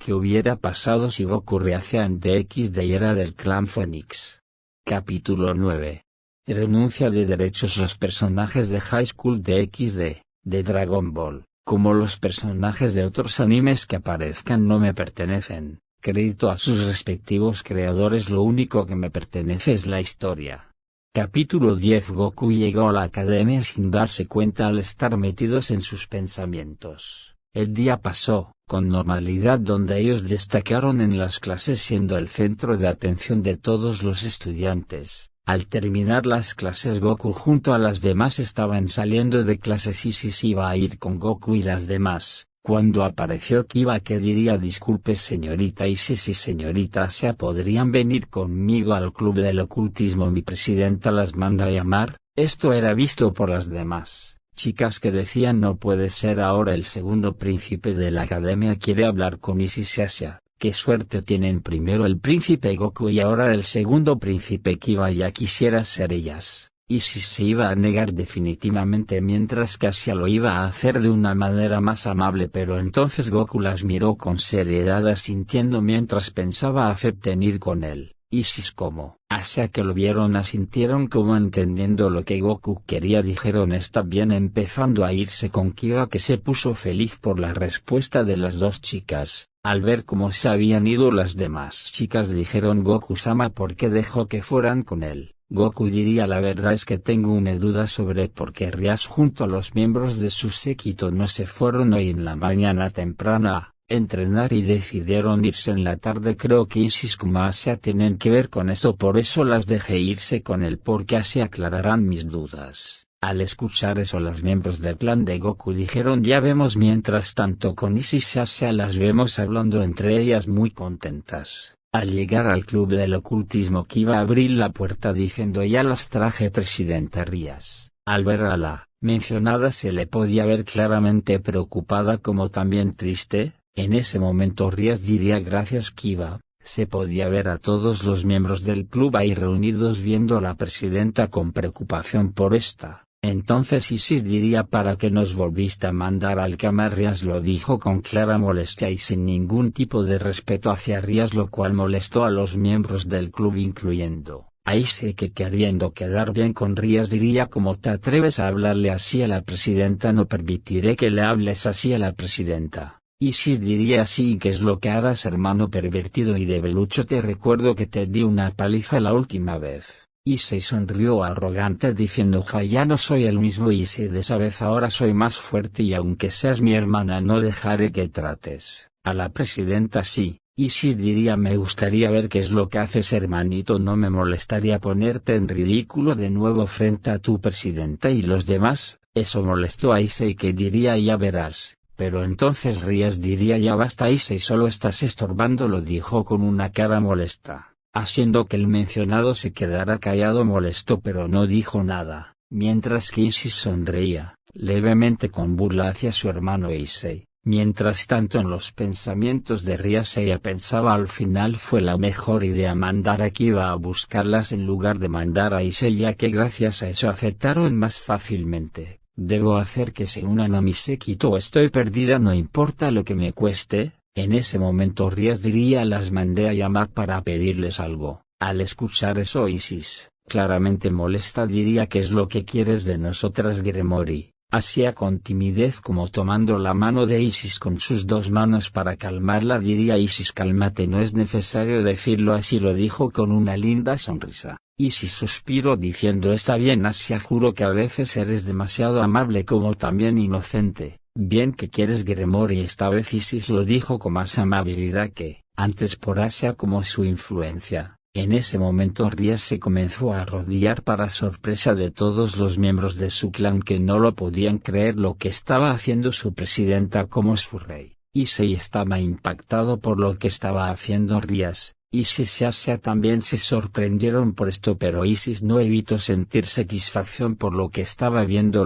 que hubiera pasado si Goku reaccionaba ante XD y era del clan Fénix. Capítulo 9. Renuncia de derechos. Los personajes de High School DxD, de Dragon Ball, como los personajes de otros animes que aparezcan no me pertenecen. Crédito a sus respectivos creadores. Lo único que me pertenece es la historia. Capítulo 10. Goku llegó a la academia sin darse cuenta al estar metidos en sus pensamientos. El día pasó, con normalidad, donde ellos destacaron en las clases siendo el centro de atención de todos los estudiantes. Al terminar las clases Goku junto a las demás estaban saliendo de clases y Isis iba a ir con Goku y las demás. Cuando apareció Kiba que diría: disculpe señorita Isis y señorita Asia, ¿podrían venir conmigo al club del ocultismo? Mi presidenta las manda a llamar. Esto era visto por las demás chicas que decían: no puede ser, ahora el segundo príncipe de la academia quiere hablar con Isis y Asia. Qué suerte tienen, primero el príncipe Goku y ahora el segundo príncipe Kiba, ya quisiera ser ellas. Isis se iba a negar definitivamente, mientras que Asia lo iba a hacer de una manera más amable, pero entonces Goku las miró con seriedad asintiendo mientras pensaba acepten ir con él. Isis como Asia, que lo vieron, asintieron como entendiendo lo que Goku quería, dijeron está bien, empezando a irse con Kiba, que se puso feliz por la respuesta de las dos chicas. Al ver cómo se habían ido las demás chicas dijeron: Goku-sama, ¿por qué dejó que fueran con él? Goku diría: la verdad es que tengo una duda sobre por qué Rias junto a los miembros de su séquito no se fueron hoy en la mañana temprana a entrenar y decidieron irse en la tarde. Creo que Isis como Asia tienen que ver con esto, por eso las dejé irse con él, porque así aclararán mis dudas. Al escuchar eso los miembros del clan de Goku dijeron: ya vemos. Mientras tanto con Isis y Asia las vemos hablando entre ellas muy contentas. Al llegar al club del ocultismo Kiba a abrir la puerta diciendo: ya las traje presidenta Rias. Al ver a la mencionada se le podía ver claramente preocupada como también triste. En ese momento Rias diría: gracias Kiba. Se podía ver a todos los miembros del club ahí reunidos viendo a la presidenta con preocupación por esta. Entonces Isis diría: ¿para qué nos volviste a mandar al cama? Rias lo dijo con clara molestia y sin ningún tipo de respeto hacia Rias, lo cual molestó a los miembros del club incluyendo a Isis, que queriendo quedar bien con Rias diría: ¿cómo te atreves a hablarle así a la presidenta? No permitiré que le hables así a la presidenta. Isis diría: sí, ¿qué es lo que harás, hermano pervertido y debilucho? Te recuerdo que te di una paliza la última vez. Issei sonrió arrogante diciendo: ja, ya no soy el mismo Issei de esa vez, ahora soy más fuerte y aunque seas mi hermana no dejaré que trates a la presidenta así. Isis diría: me gustaría ver qué es lo que haces, hermanito, no me molestaría ponerte en ridículo de nuevo frente a tu presidenta y los demás. Eso molestó a Issei, que diría: ya verás. Pero entonces Rias diría: ya basta Issei, solo estás estorbando. Lo dijo con una cara molesta, haciendo que el mencionado se quedara callado molesto, pero no dijo nada, mientras que Isis sonreía levemente con burla hacia su hermano Issei. Mientras tanto en los pensamientos de Rias ella pensaba: al final fue la mejor idea mandar a Kiba a buscarlas en lugar de mandar a Issei, ya que gracias a eso aceptaron más fácilmente. Debo hacer que se unan a mi séquito, estoy perdida, no importa lo que me cueste. En ese momento Rias diría: las mandé a llamar para pedirles algo. Al escuchar eso Isis, claramente molesta, diría: ¿qué es lo que quieres de nosotras, Gremory? Asia con timidez como tomando la mano de Isis con sus dos manos para calmarla diría: Isis, cálmate, no es necesario decirlo así. Lo dijo con una linda sonrisa. Isis suspiró diciendo: está bien Asia, juro que a veces eres demasiado amable como también inocente. Bien, ¿qué quieres, Gremory? Esta vez Isis lo dijo con más amabilidad que antes por Asia como su influencia. En ese momento Rias se comenzó a arrodillar para sorpresa de todos los miembros de su clan, que no lo podían creer lo que estaba haciendo su presidenta como su rey. Issei estaba impactado por lo que estaba haciendo Rias. Isis y Asia también se sorprendieron por esto, pero Isis no evitó sentir satisfacción por lo que estaba viendo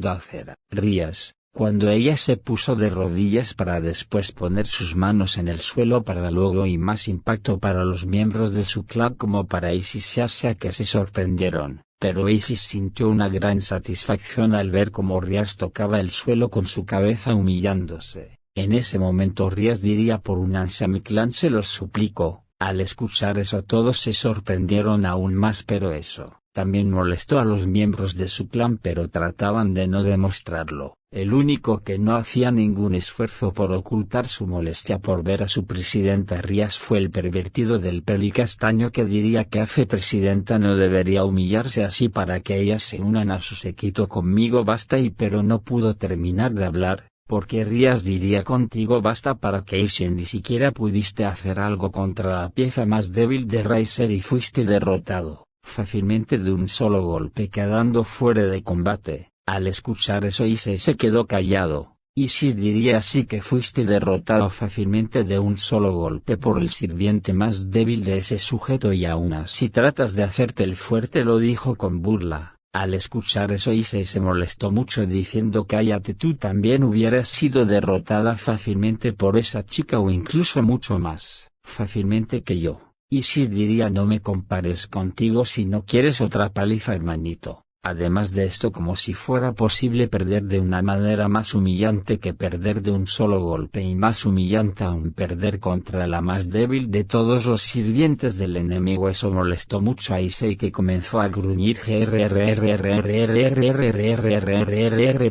hacer Rias, cuando ella se puso de rodillas para después poner sus manos en el suelo para luego, y más impacto para los miembros de su clan como para Isis y Asia, que se sorprendieron, pero Isis sintió una gran satisfacción al ver cómo Rias tocaba el suelo con su cabeza humillándose. En ese momento Rías diría por unanse a mi clan, se los suplico. Al escuchar eso todos se sorprendieron aún más, pero eso también molestó a los miembros de su clan, pero trataban de no demostrarlo. El único que no hacía ningún esfuerzo por ocultar su molestia por ver a su presidenta Rías fue el pervertido del peli castaño, que diría que hace presidenta no debería humillarse así para que ellas se unan a su séquito conmigo basta pero no pudo terminar de hablar, porque Rías diría contigo basta para que ni siquiera pudiste hacer algo contra la pieza más débil de Riser y fuiste derrotado fácilmente de un solo golpe quedando fuera de combate. Al escuchar eso Issei se quedó callado. Isis diría así que fuiste derrotado fácilmente de un solo golpe por el sirviente más débil de ese sujeto y aún así tratas de hacerte el fuerte, lo dijo con burla. Al escuchar eso Issei se molestó mucho diciendo cállate, tú también hubieras sido derrotada fácilmente por esa chica o incluso mucho más fácilmente que yo. Isis diría no me compares contigo si no quieres otra paliza hermanito. Además de esto, como si fuera posible perder de una manera más humillante que perder de un solo golpe y más humillante aún perder contra la más débil de todos los sirvientes del enemigo. Eso molestó mucho a Issei, que comenzó a gruñir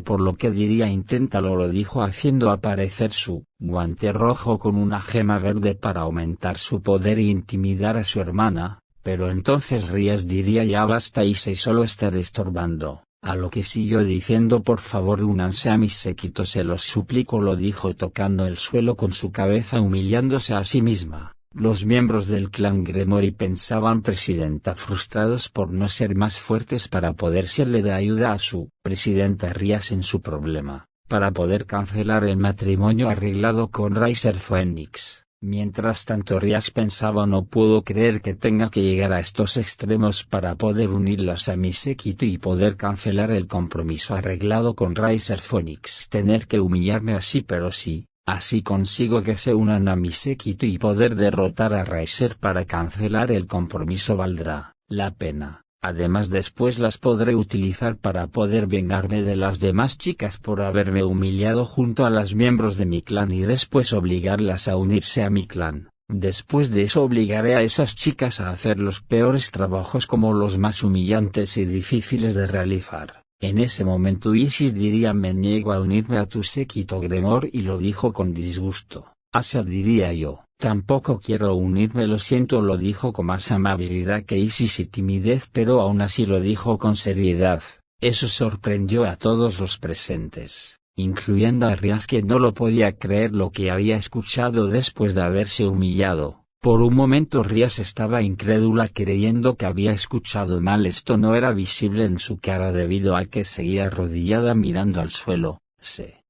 por lo que diría inténtalo, lo dijo haciendo aparecer su guante rojo con una gema verde para aumentar su poder e intimidar a su hermana. Pero entonces Rías diría ya basta Issei, solo estar estorbando, a lo que siguió diciendo por favor únanse a mis séquitos, se los suplico, lo dijo tocando el suelo con su cabeza humillándose a sí misma. Los miembros del clan Gremory pensaban presidenta frustrados por no ser más fuertes para poder serle de ayuda a su presidenta Rías en su problema, para poder cancelar el matrimonio arreglado con Riser Phoenix. Mientras tanto Rías pensaba no puedo creer que tenga que llegar a estos extremos para poder unirlas a mi séquito y poder cancelar el compromiso arreglado con Riser Phoenix, tener que humillarme así, pero sí, así consigo que se unan a mi séquito y poder derrotar a Riser para cancelar el compromiso valdrá la pena. Además después las podré utilizar para poder vengarme de las demás chicas por haberme humillado junto a los miembros de mi clan y después obligarlas a unirse a mi clan. Después de eso obligaré a esas chicas a hacer los peores trabajos como los más humillantes y difíciles de realizar. En ese momento Isis diría me niego a unirme a tu séquito Gremor, y lo dijo con disgusto. Asia diría yo. Tampoco quiero unirme, lo siento, lo dijo con más amabilidad que Isis y timidez, pero aún así lo dijo con seriedad. Eso sorprendió a todos los presentes, incluyendo a Rías, que no lo podía creer lo que había escuchado después de haberse humillado. Por un momento Rías estaba incrédula creyendo que había escuchado mal. Esto no era visible en su cara debido a que seguía arrodillada mirando al suelo.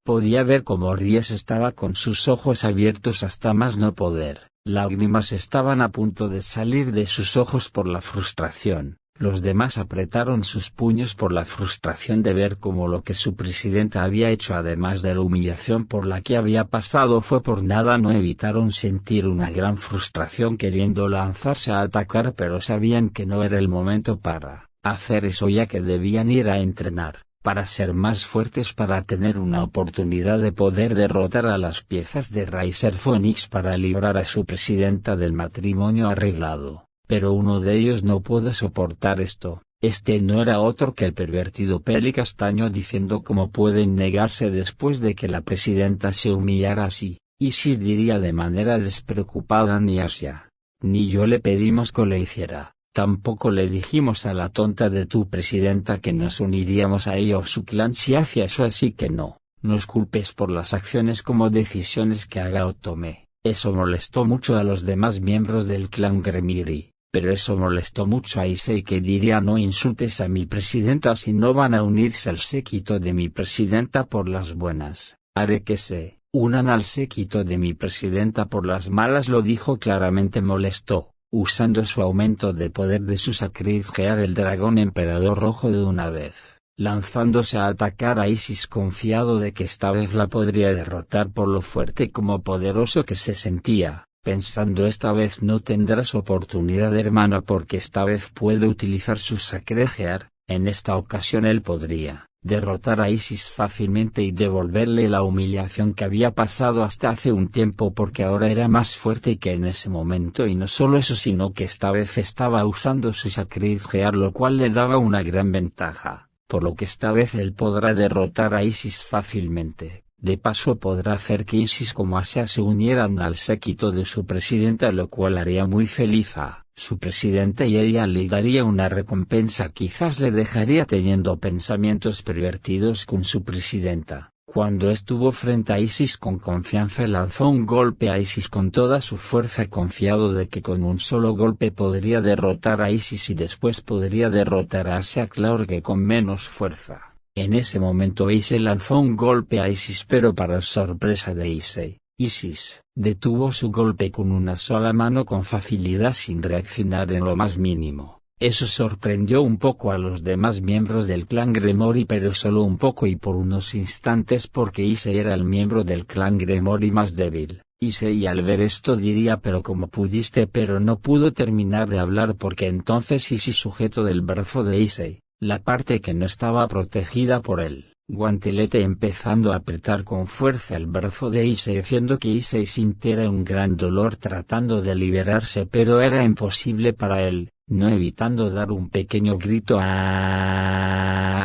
Podía ver cómo Rías estaba con sus ojos abiertos hasta más no poder. Lágrimas estaban a punto de salir de sus ojos por la frustración. Los demás apretaron sus puños por la frustración de ver cómo lo que su presidenta había hecho, además de la humillación por la que había pasado, fue por nada. No evitaron sentir una gran frustración queriendo lanzarse a atacar, pero sabían que no era el momento para hacer eso, ya que debían ir a entrenar para ser más fuertes, para tener una oportunidad de poder derrotar a las piezas de Riser Phoenix para librar a su presidenta del matrimonio arreglado. Pero uno de ellos no pudo soportar esto. Este no era otro que el pervertido peli castaño, diciendo cómo pueden negarse después de que la presidenta se humillara así. Isis diría de manera despreocupada ni Asia ni yo le pedimos que lo hiciera. Tampoco le dijimos a la tonta de tu presidenta que nos uniríamos a ella o su clan si hacía eso, así que no nos culpes por las acciones como decisiones que haga o tome. Eso molestó mucho a los demás miembros del clan Gremory, pero eso molestó mucho a Issei, que diría no insultes a mi presidenta si no van a unirse al séquito de mi presidenta por las buenas. Haré que se unan al séquito de mi presidenta por las malas, lo dijo claramente molesto. Usando su aumento de poder de su sacrificar el dragón emperador rojo de una vez, lanzándose a atacar a Isis confiado de que esta vez la podría derrotar por lo fuerte como poderoso que se sentía, pensando esta vez no tendrás oportunidad hermana porque esta vez puede utilizar su sacrificar. En esta ocasión él podría derrotar a Isis fácilmente y devolverle la humillación que había pasado hasta hace un tiempo, porque ahora era más fuerte que en ese momento, y no solo eso sino que esta vez estaba usando su Sacred Gear, lo cual le daba una gran ventaja, por lo que esta vez él podrá derrotar a Isis fácilmente. De paso podrá hacer que Isis como Asia se unieran al séquito de su presidenta, lo cual haría muy feliz a su presidenta y ella le daría una recompensa, quizás le dejaría teniendo pensamientos pervertidos con su presidenta. Cuando estuvo frente a Isis con confianza, lanzó un golpe a Isis con toda su fuerza, confiado de que con un solo golpe podría derrotar a Isis y después podría derrotar a Asia, claro que con menos fuerza. En ese momento Issei lanzó un golpe a Isis, pero para sorpresa de Issei, Isis detuvo su golpe con una sola mano con facilidad sin reaccionar en lo más mínimo. Eso sorprendió un poco a los demás miembros del clan Gremory, pero solo un poco y por unos instantes, porque Issei era el miembro del clan Gremory más débil. Issei al ver esto diría pero ¿cómo pudiste? Pero no pudo terminar de hablar porque entonces Isis sujeto del brazo de Issei, la parte que no estaba protegida por el guantelete, empezando a apretar con fuerza el brazo de Issei, haciendo que Issei sintiera un gran dolor tratando de liberarse, pero era imposible para él, no evitando dar un pequeño grito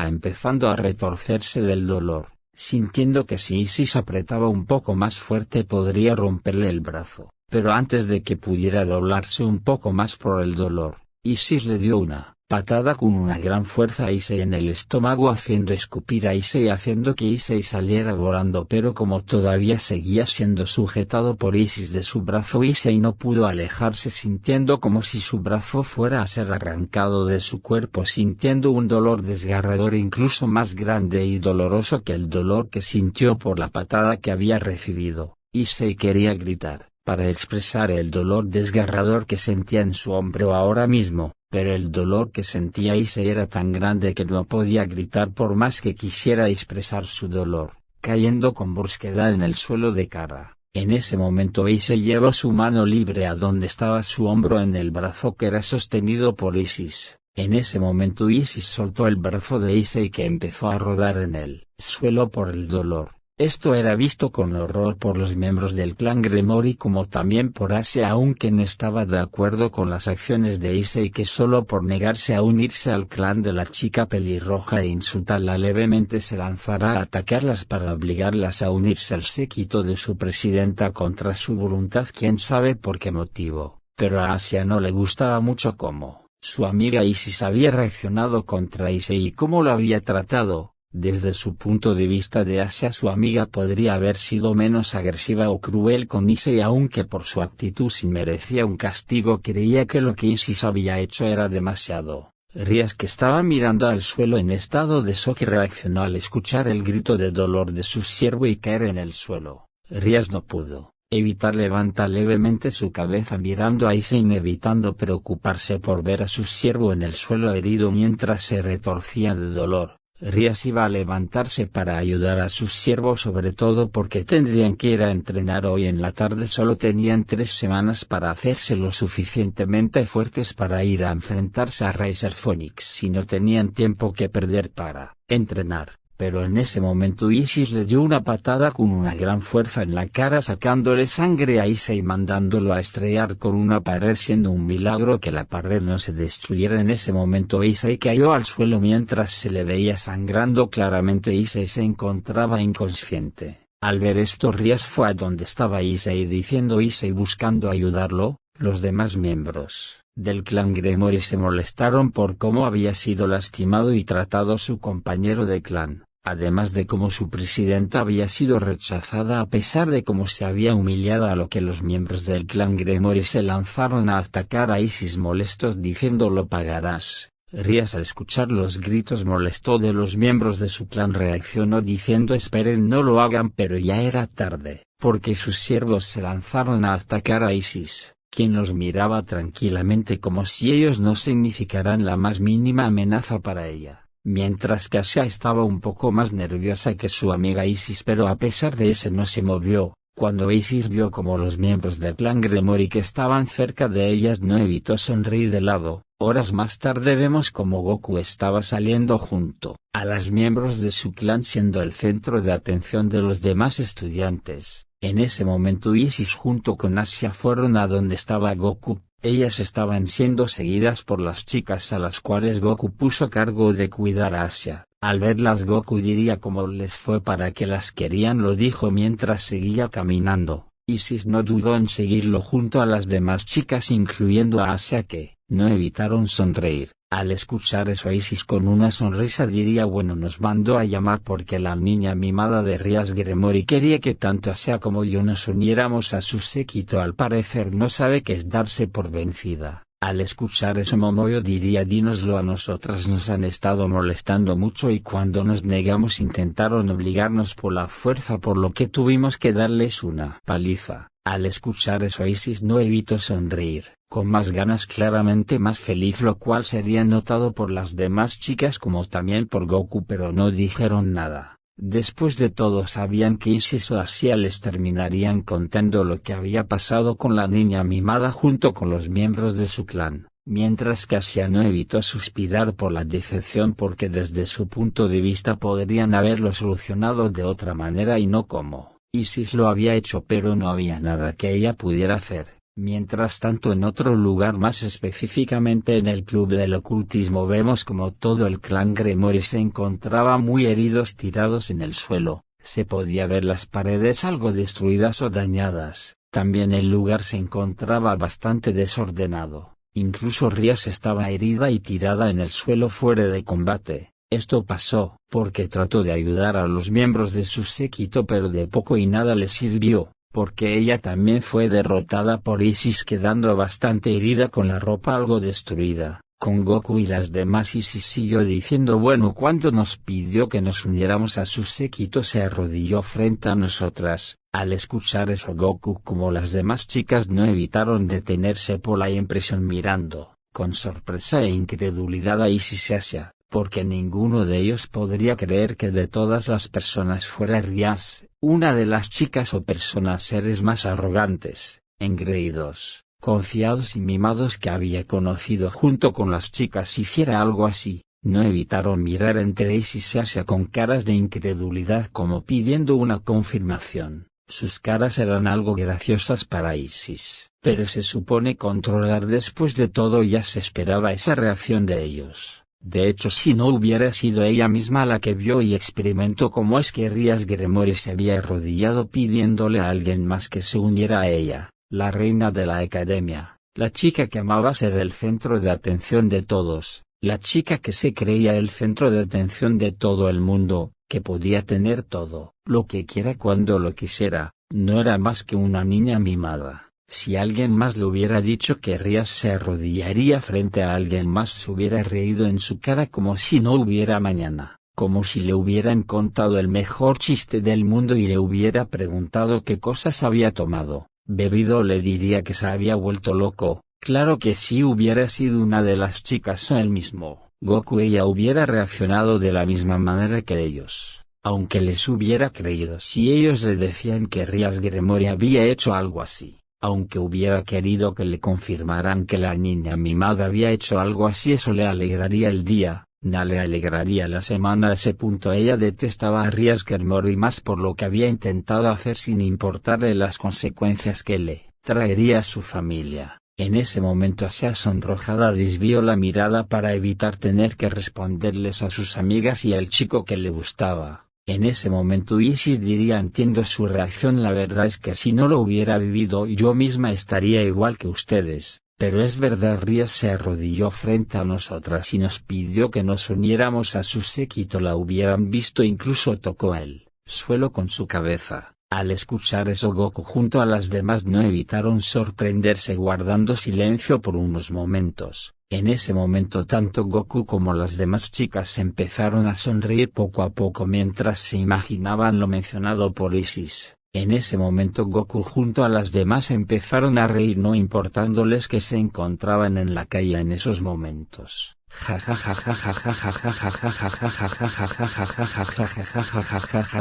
empezando a retorcerse del dolor, sintiendo que si Isis apretaba un poco más fuerte podría romperle el brazo, pero antes de que pudiera doblarse un poco más por el dolor, Isis le dio una patada con una gran fuerza a Issei en el estómago, haciendo escupir a Issei, haciendo que Issei saliera volando, pero como todavía seguía siendo sujetado por Isis de su brazo, Issei no pudo alejarse, sintiendo como si su brazo fuera a ser arrancado de su cuerpo, sintiendo un dolor desgarrador incluso más grande y doloroso que el dolor que sintió por la patada que había recibido. Issei quería gritar, para expresar el dolor desgarrador que sentía en su hombro ahora mismo, pero el dolor que sentía Issei era tan grande que no podía gritar por más que quisiera expresar su dolor, cayendo con brusquedad en el suelo de cara. En ese momento Issei llevó su mano libre a donde estaba su hombro en el brazo que era sostenido por Isis. En ese momento Isis soltó el brazo de Issei, que empezó a rodar en el suelo por el dolor. Esto era visto con horror por los miembros del clan Gremory como también por Asia, aunque no estaba de acuerdo con las acciones de Issei, que solo por negarse a unirse al clan de la chica pelirroja e insultarla levemente se lanzará a atacarlas para obligarlas a unirse al séquito de su presidenta contra su voluntad, quién sabe por qué motivo, pero a Asia no le gustaba mucho cómo su amiga Isis había reaccionado contra Issei y cómo lo había tratado. Desde su punto de vista de Asia, su amiga podría haber sido menos agresiva o cruel con Issei, aunque por su actitud sí merecía un castigo. Creía que lo que Isis había hecho era demasiado. Rias, que estaba mirando al suelo en estado de shock, reaccionó al escuchar el grito de dolor de su siervo y caer en el suelo. Rias no pudo evitar levantar levemente su cabeza mirando a Issei, evitando preocuparse por ver a su siervo en el suelo herido mientras se retorcía de dolor. Rias iba a levantarse para ayudar a sus siervos, sobre todo porque tendrían que ir a entrenar hoy en la tarde. Solo tenían 3 semanas para hacerse lo suficientemente fuertes para ir a enfrentarse a Riser Phoenix y no tenían tiempo que perder para entrenar. Pero en ese momento Isis le dio una patada con una gran fuerza en la cara, sacándole sangre a Issei y mandándolo a estrellar con una pared, siendo un milagro que la pared no se destruyera. En ese momento Issei cayó al suelo mientras se le veía sangrando claramente. Issei se encontraba inconsciente. Al ver esto, Rias fue a donde estaba Issei diciendo Issei buscando ayudarlo. Los demás miembros del clan Gremory se molestaron por cómo había sido lastimado y tratado su compañero de clan. Además de cómo su presidenta había sido rechazada a pesar de cómo se había humillado, a lo que los miembros del clan Gremory se lanzaron a atacar a Isis molestos diciendo lo pagarás. Rias, al escuchar los gritos molesto de los miembros de su clan, reaccionó diciendo esperen, no lo hagan, pero ya era tarde, porque sus siervos se lanzaron a atacar a Isis, quien los miraba tranquilamente como si ellos no significaran la más mínima amenaza para ella. Mientras que Asia estaba un poco más nerviosa que su amiga Isis, pero a pesar de eso no se movió. Cuando Isis vio como los miembros del clan Gremory que estaban cerca de ellas no evitó sonreír de lado. Horas más tarde vemos como Goku estaba saliendo junto a los miembros de su clan siendo el centro de atención de los demás estudiantes. En ese momento Isis junto con Asia fueron a donde estaba Goku. Ellas estaban siendo seguidas por las chicas a las cuales Goku puso a cargo de cuidar a Asia. Al verlas Goku diría cómo les fue para que las querían, lo dijo mientras seguía caminando. Isis no dudó en seguirlo junto a las demás chicas incluyendo a Asia que no evitaron sonreír. Al escuchar eso Isis con una sonrisa diría bueno nos mandó a llamar porque la niña mimada de Rias Gremory quería que tanto Asia como yo nos uniéramos a su séquito. Al parecer no sabe qué es darse por vencida. Al escuchar eso Momoyo diría dínoslo a nosotras, nos han estado molestando mucho y cuando nos negamos intentaron obligarnos por la fuerza por lo que tuvimos que darles una paliza. Al escuchar eso Isis no evitó sonreír, con más ganas claramente más feliz, lo cual sería notado por las demás chicas como también por Goku, pero no dijeron nada. Después de todo sabían que Isis o Asia les terminarían contando lo que había pasado con la niña mimada junto con los miembros de su clan, mientras que Asia no evitó suspirar por la decepción porque desde su punto de vista podrían haberlo solucionado de otra manera y no como Isis lo había hecho, pero no había nada que ella pudiera hacer. Mientras tanto en otro lugar, más específicamente en el club del ocultismo, vemos como todo el clan Gremory se encontraba muy heridos tirados en el suelo. Se podía ver las paredes algo destruidas o dañadas. También el lugar se encontraba bastante desordenado. Incluso Rias estaba herida y tirada en el suelo fuera de combate. Esto pasó porque trató de ayudar a los miembros de su séquito pero de poco y nada le sirvió, porque ella también fue derrotada por Isis quedando bastante herida con la ropa algo destruida. Con Goku y las demás Isis siguió diciendo bueno cuando nos pidió que nos uniéramos a su séquito se arrodilló frente a nosotras. Al escuchar eso Goku como las demás chicas no evitaron detenerse por la impresión mirando con sorpresa e incredulidad a Isis y Asia, porque ninguno de ellos podría creer que de todas las personas fuera Rias, una de las chicas o personas seres más arrogantes, engreídos, confiados y mimados que había conocido junto con las chicas hiciera algo así. No evitaron mirar entre Isis y Asia con caras de incredulidad como pidiendo una confirmación. Sus caras eran algo graciosas para Isis, pero se supone controlar, después de todo ya se esperaba esa reacción de ellos. De hecho si no hubiera sido ella misma la que vio y experimentó cómo es que Rias Gremory se había arrodillado pidiéndole a alguien más que se uniera a ella, la reina de la academia, la chica que amaba ser el centro de atención de todos, la chica que se creía el centro de atención de todo el mundo, que podía tener todo lo que quiera cuando lo quisiera, no era más que una niña mimada. Si alguien más le hubiera dicho que Rias se arrodillaría frente a alguien más se hubiera reído en su cara como si no hubiera mañana, como si le hubieran contado el mejor chiste del mundo y le hubiera preguntado qué cosas había tomado, bebido, le diría que se había vuelto loco. Claro que si hubiera sido una de las chicas o él mismo, Goku, ella hubiera reaccionado de la misma manera que ellos. Aunque les hubiera creído si ellos le decían que Rias Gremory había hecho algo así. Aunque hubiera querido que le confirmaran que la niña mimada había hecho algo así, eso le alegraría el día, no le alegraría la semana. A ese punto ella detestaba a Rias Gremory más por lo que había intentado hacer sin importarle las consecuencias que le traería a su familia. En ese momento Asia sonrojada desvió la mirada para evitar tener que responderles a sus amigas y al chico que le gustaba. En ese momento Isis diría entiendo su reacción, la verdad es que si no lo hubiera vivido yo misma estaría igual que ustedes, pero es verdad Rias se arrodilló frente a nosotras y nos pidió que nos uniéramos a su séquito, la hubieran visto, incluso tocó el suelo con su cabeza. Al escuchar eso Goku junto a las demás no evitaron sorprenderse guardando silencio por unos momentos. En ese momento tanto Goku como las demás chicas empezaron a sonreír poco a poco mientras se imaginaban lo mencionado por Isis. En ese momento Goku junto a las demás empezaron a reír no importándoles que se encontraban en la calle en esos momentos.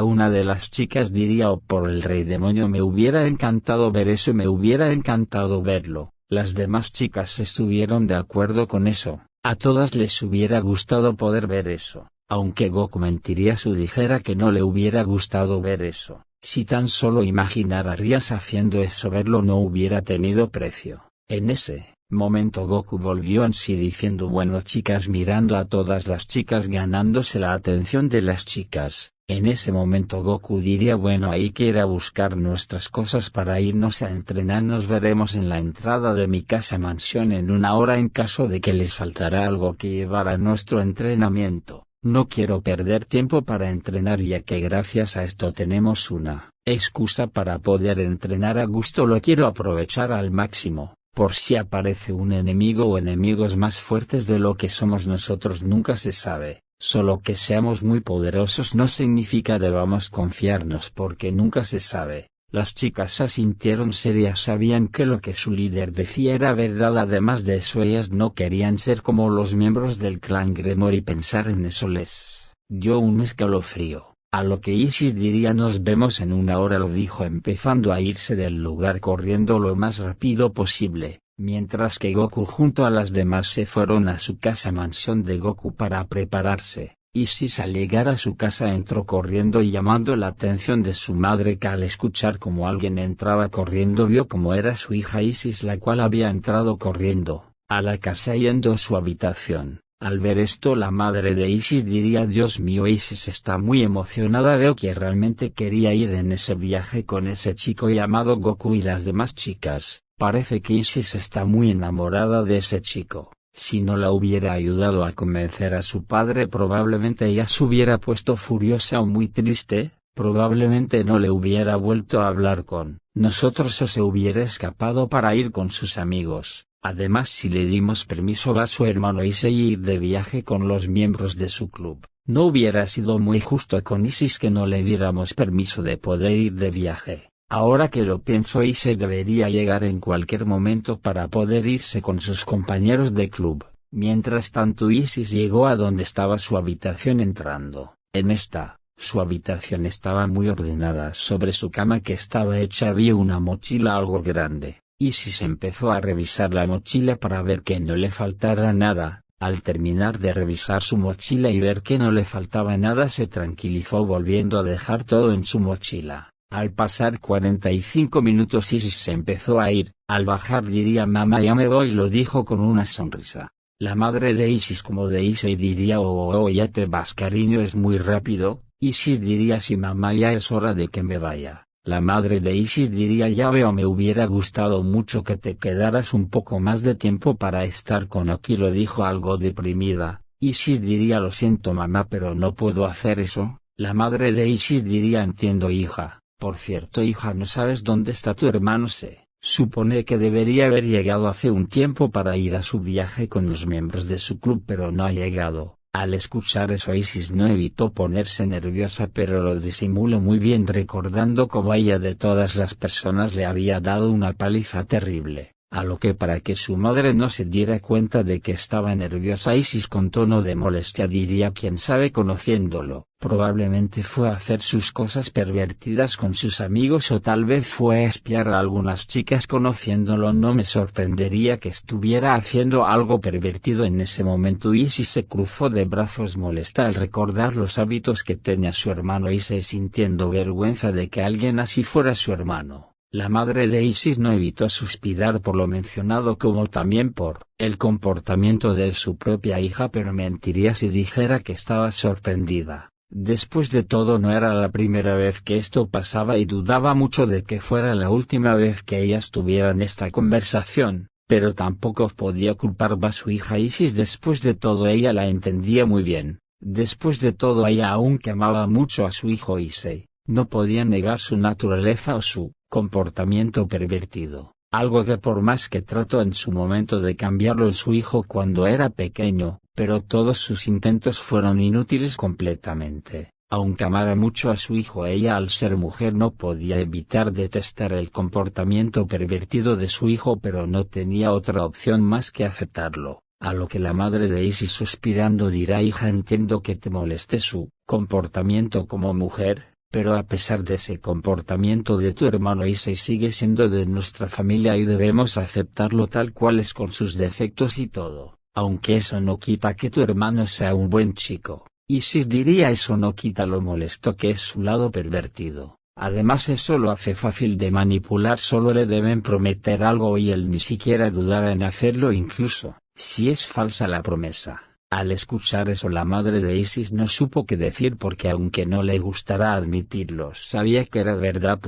Una de las chicas diría oh por el rey demonio me hubiera encantado ver eso, me hubiera encantado verlo. Las demás chicas estuvieron de acuerdo con eso, a todas les hubiera gustado poder ver eso, aunque Goku mentiría si dijera que no le hubiera gustado ver eso. Si tan solo imaginar a Rías haciendo eso, verlo no hubiera tenido precio. En ese momento Goku volvió en sí diciendo: bueno chicas, mirando a todas las chicas, ganándose la atención de las chicas. En ese momento Goku diría: bueno, hay que ir a buscar nuestras cosas para irnos a entrenar, nos veremos en la entrada de mi casa mansión en 1 hora en caso de que les faltara algo que llevar a nuestro entrenamiento. No quiero perder tiempo para entrenar, ya que gracias a esto tenemos una excusa para poder entrenar a gusto. Lo quiero aprovechar al máximo, por si aparece un enemigo o enemigos más fuertes de lo que somos nosotros, nunca se sabe. Solo que seamos muy poderosos no significa debamos confiarnos, porque nunca se sabe. Las chicas asintieron serias, sabían que lo que su líder decía era verdad. Además de eso, ellas no querían ser como los miembros del clan Gremory, y pensar en eso les dio un escalofrío. A lo que Isis diría: nos vemos en 1 hora, lo dijo empezando a irse del lugar corriendo lo más rápido posible, mientras que Goku junto a las demás se fueron a su casa mansión de Goku para prepararse. Isis al llegar a su casa entró corriendo y llamando la atención de su madre, que al escuchar como alguien entraba corriendo vio como era su hija Isis, la cual había entrado corriendo a la casa yendo a su habitación. Al ver esto, la madre de Isis diría: Dios mío, Isis está muy emocionada, veo que realmente quería ir en ese viaje con ese chico llamado Goku y las demás chicas. Parece que Isis está muy enamorada de ese chico. Si no la hubiera ayudado a convencer a su padre, probablemente ella se hubiera puesto furiosa o muy triste, probablemente no le hubiera vuelto a hablar con nosotros o se hubiera escapado para ir con sus amigos. Además, si le dimos permiso a su hermano Issei ir de viaje con los miembros de su club, no hubiera sido muy justo con Isis que no le diéramos permiso de poder ir de viaje. Ahora que lo pienso, Issei debería llegar en cualquier momento para poder irse con sus compañeros de club. Mientras tanto, Isis llegó a donde estaba su habitación. Entrando en su habitación estaba muy ordenada. Sobre su cama, que estaba hecha, había una mochila algo grande. Isis empezó a revisar la mochila para ver que no le faltara nada. Al terminar de revisar su mochila y ver que no le faltaba nada, se tranquilizó volviendo a dejar todo en su mochila. Al pasar 45 minutos Isis se empezó a ir. Al bajar diría: mamá, ya me voy, lo dijo con una sonrisa. La madre de Isis como de Issei diría: oh, ya te vas cariño, es muy rápido. Isis diría: sí mamá, ya es hora de que me vaya. La madre de Isis diría: ya veo, me hubiera gustado mucho que te quedaras un poco más de tiempo para estar con Oki, lo dijo algo deprimida. Isis diría: lo siento mamá, pero no puedo hacer eso. La madre de Isis diría: entiendo hija. Por cierto hija, ¿no sabes dónde está tu hermano? Se supone que debería haber llegado hace un tiempo para ir a su viaje con los miembros de su club, pero no ha llegado. Al escuchar eso, Isis no evitó ponerse nerviosa, pero lo disimuló muy bien, recordando cómo ella de todas las personas le había dado una paliza terrible. A lo que, para que su madre no se diera cuenta de que estaba nerviosa, Isis con tono de molestia diría: quién sabe, conociéndolo, probablemente fue a hacer sus cosas pervertidas con sus amigos, o tal vez fue a espiar a algunas chicas. Conociéndolo, no me sorprendería que estuviera haciendo algo pervertido en ese momento. Isis se cruzó de brazos molesta al recordar los hábitos que tenía su hermano Issei, sintiendo vergüenza de que alguien así fuera su hermano. La madre de Isis no evitó suspirar por lo mencionado, como también por el comportamiento de su propia hija, pero mentiría si dijera que estaba sorprendida. Después de todo, no era la primera vez que esto pasaba y dudaba mucho de que fuera la última vez que ellas tuvieran esta conversación, pero tampoco podía culpar a su hija Isis. Después de todo, ella la entendía muy bien. Después de todo, ella aunque amaba mucho a su hijo Issei, no podía negar su naturaleza o su comportamiento pervertido, algo que por más que trató en su momento de cambiarlo en su hijo cuando era pequeño, pero todos sus intentos fueron inútiles completamente. Aunque amara mucho a su hijo, ella al ser mujer no podía evitar detestar el comportamiento pervertido de su hijo, pero no tenía otra opción más que aceptarlo. A lo que la madre de Isis suspirando dirá: hija, entiendo que te moleste su comportamiento como mujer, pero a pesar de ese comportamiento de tu hermano Issei sigue siendo de nuestra familia y debemos aceptarlo tal cual es con sus defectos y todo, aunque eso no quita que tu hermano sea un buen chico. Isis diría eso no quita lo molesto que es su lado pervertido. Además eso lo hace fácil de manipular, solo le deben prometer algo y él ni siquiera dudará en hacerlo incluso si es falsa la promesa. Al escuchar eso la madre de Isis no supo qué decir porque aunque no le gustara admitirlo sabía que era verdad.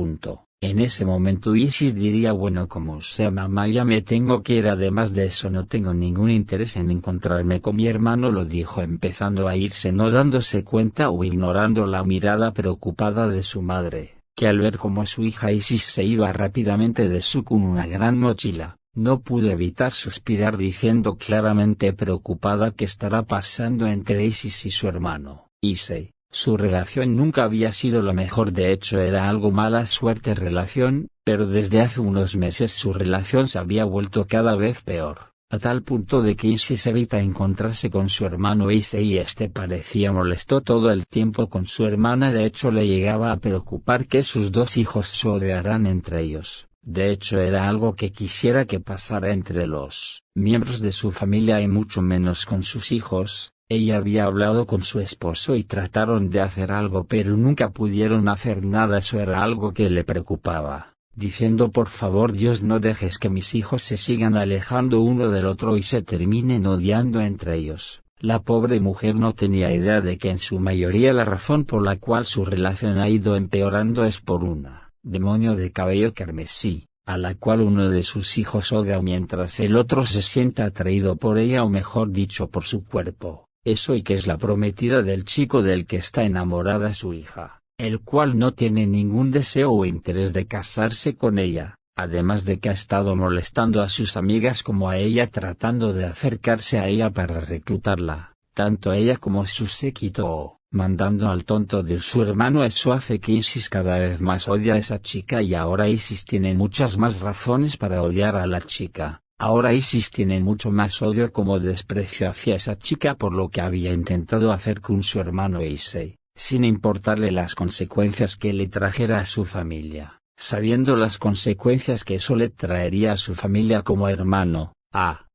En ese momento Isis diría bueno como sea mamá ya me tengo que ir, además de eso no tengo ningún interés en encontrarme con mi hermano, lo dijo empezando a irse no dándose cuenta o ignorando la mirada preocupada de su madre, que al ver cómo su hija Isis se iba rápidamente de su con una gran mochila, no pudo evitar suspirar diciendo claramente preocupada qué estará pasando entre Isis y su hermano, Issei. Su relación nunca había sido lo mejor, de hecho era algo mala suerte relación, pero desde hace unos meses su relación se había vuelto cada vez peor, a tal punto de que Isis evita encontrarse con su hermano Issei y este parecía molesto todo el tiempo con su hermana, de hecho le llegaba a preocupar que sus dos hijos se odiaran entre ellos. De hecho era algo que quisiera que pasara entre los miembros de su familia y mucho menos con sus hijos. Ella había hablado con su esposo y trataron de hacer algo pero nunca pudieron hacer nada, eso era algo que le preocupaba, diciendo por favor Dios no dejes que mis hijos se sigan alejando uno del otro y se terminen odiando entre ellos. La pobre mujer no tenía idea de que en su mayoría la razón por la cual su relación ha ido empeorando es por una demonio de cabello carmesí, a la cual uno de sus hijos odia mientras el otro se sienta atraído por ella o mejor dicho por su cuerpo. Eso y que es la prometida del chico del que está enamorada su hija, el cual no tiene ningún deseo o interés de casarse con ella, además de que ha estado molestando a sus amigas como a ella tratando de acercarse a ella para reclutarla, tanto a ella como a su séquito, mandando al tonto de su hermano. Eso hace que Isis cada vez más odia a esa chica y ahora Isis tiene muchas más razones para odiar a la chica. Ahora Isis tiene mucho más odio como desprecio hacia esa chica por lo que había intentado hacer con su hermano Issei, sin importarle las consecuencias que le trajera a su familia, sabiendo las consecuencias que eso le traería a su familia como hermano.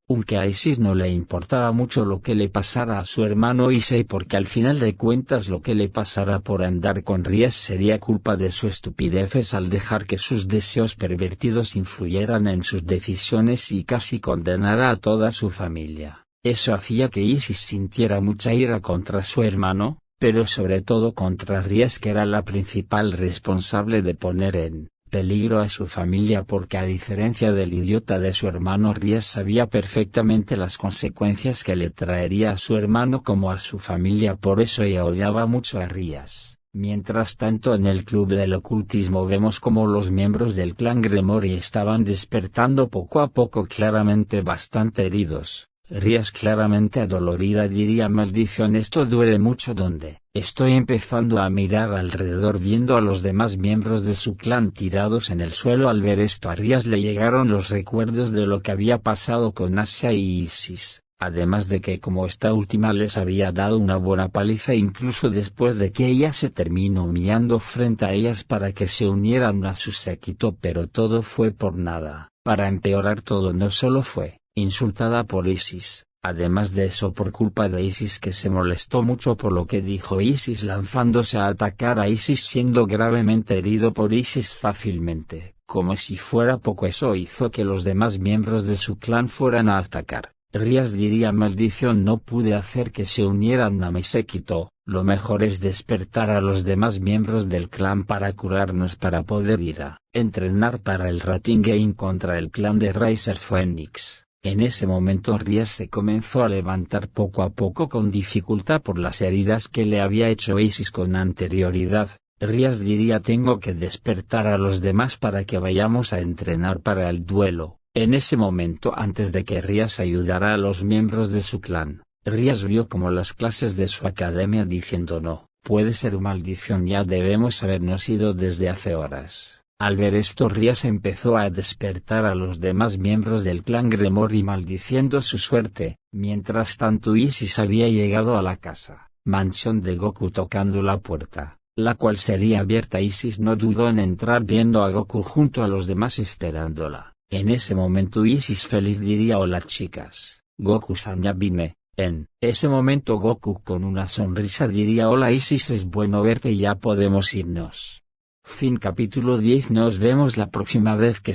Aunque a Isis no le importaba mucho lo que le pasara a su hermano Issei porque al final de cuentas lo que le pasara por andar con Ries sería culpa de sus estupideces al dejar que sus deseos pervertidos influyeran en sus decisiones y casi condenara a toda su familia. Eso hacía que Isis sintiera mucha ira contra su hermano, pero sobre todo contra Ries, que era la principal responsable de poner en peligro a su familia porque a diferencia del idiota de su hermano Ries sabía perfectamente las consecuencias que le traería a su hermano como a su familia, por eso ella odiaba mucho a Ries. Mientras tanto en el club del ocultismo vemos como los miembros del clan Gremory estaban despertando poco a poco, claramente bastante heridos. Ries claramente adolorida diría maldición esto duele mucho. Donde estoy empezando a mirar alrededor viendo a los demás miembros de su clan tirados en el suelo. Al ver esto a Ries le llegaron los recuerdos de lo que había pasado con Asia y Isis, además de que como esta última les había dado una buena paliza incluso después de que ella se terminó humillando frente a ellas para que se unieran a su séquito, pero todo fue por nada. Para empeorar todo no solo fue insultada por Isis, además de eso por culpa de Isis que se molestó mucho por lo que dijo Isis lanzándose a atacar a Isis siendo gravemente herido por Isis fácilmente, como si fuera poco eso hizo que los demás miembros de su clan fueran a atacar. Ries diría maldición no pude hacer que se unieran a mi séquito, lo mejor es despertar a los demás miembros del clan para curarnos para poder ir a entrenar para el Rating Game contra el clan de Riser Phoenix. En ese momento Ries se comenzó a levantar poco a poco con dificultad por las heridas que le había hecho Isis con anterioridad. Ries diría tengo que despertar a los demás para que vayamos a entrenar para el duelo. En ese momento antes de que Ries ayudara a los miembros de su clan, Ries vio como las clases de su academia diciendo no, puede ser maldición ya debemos habernos ido desde hace horas. Al ver esto Ries empezó a despertar a los demás miembros del clan Gremory maldiciendo su suerte. Mientras tanto Isis había llegado a la casa, mansión de Goku tocando la puerta. la cual sería abierta. Isis no dudó en entrar viendo a Goku junto a los demás esperándola. En ese momento Isis feliz diría: hola chicas, Goku-san ya vine. En ese momento Goku con una sonrisa diría: hola Isis, es bueno verte y ya podemos irnos. Fin capítulo 10. Nos vemos la próxima vez que